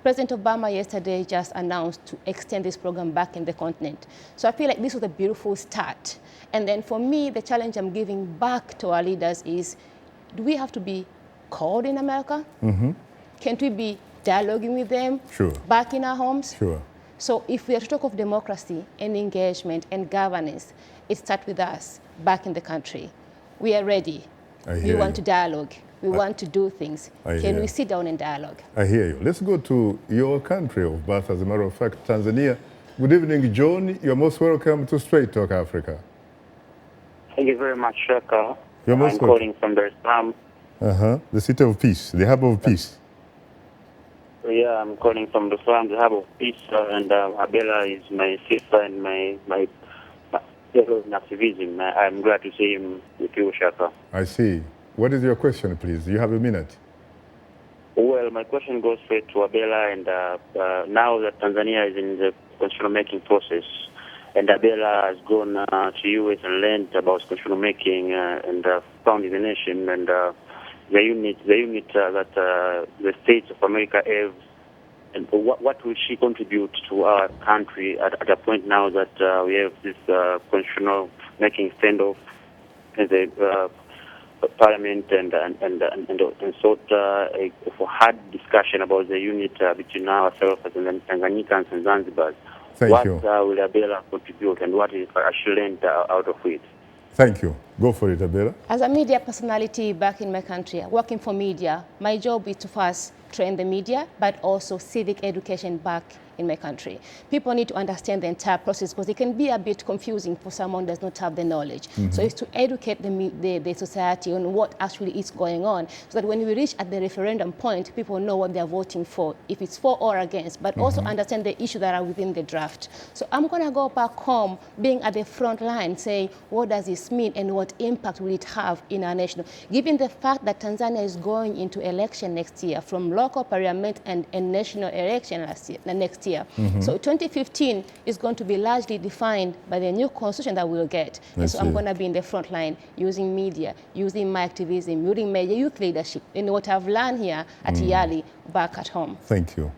President Obama yesterday just announced to extend this program back in the continent. So I feel like this was a beautiful start. And then for me, the challenge I'm giving back to our leaders is, do we have to be called in America? Can't we be dialoguing with them back in our homes? So if we are to talk of democracy and engagement and governance, it starts with us back in the country. We are ready. We want to dialogue. We want to do things. Can we sit down and dialogue? I hear you. Let's go to your country of birth, as a matter of fact, Tanzania. Good evening, John. You're most welcome to Straight Talk Africa. Thank you very much, Shaka. You're most I'm calling from Dar es Salaam. The city of peace, the hub of peace. Yeah, I'm calling from Dar es Salaam, the hub of peace, and Abella is my sister and my fellow in activism. I'm glad to see him with you, Shaka. I see. What is your question, please? You have a minute. Well, my question goes straight to Abella, and now that Tanzania is in the constitutional making process, and Abella has gone to US and learned about constitutional making and founding the nation, and the unit that the States of America have, and what will she contribute to our country at a point now that we have this constitutional making standoff in the Parliament and sought for hard discussion about the unit between ourselves as Tanganyikans and Zanzibars. What will Abella contribute, and what is she learned out of it? Thank you. Go for it, Abella. As a media personality back in my country, working for media, my job is to first train the media, but also civic education back in my country. People need to understand the entire process because it can be a bit confusing for someone who does not have the knowledge. So it's to educate the society on what actually is going on, so that when we reach at the referendum point, people know what they're voting for, if it's for or against, but also understand the issues that are within the draft. So I'm going to go back home, being at the front line, saying, what does this mean and what impact will it have in our nation? Given the fact that Tanzania is going into election next year, from local parliament and national election next year. So 2015 is going to be largely defined by the new constitution that we'll get. And so I'm going to be in the front line, using media, using my activism, using my youth leadership, and what I've learned here at YALI back at home. Thank you.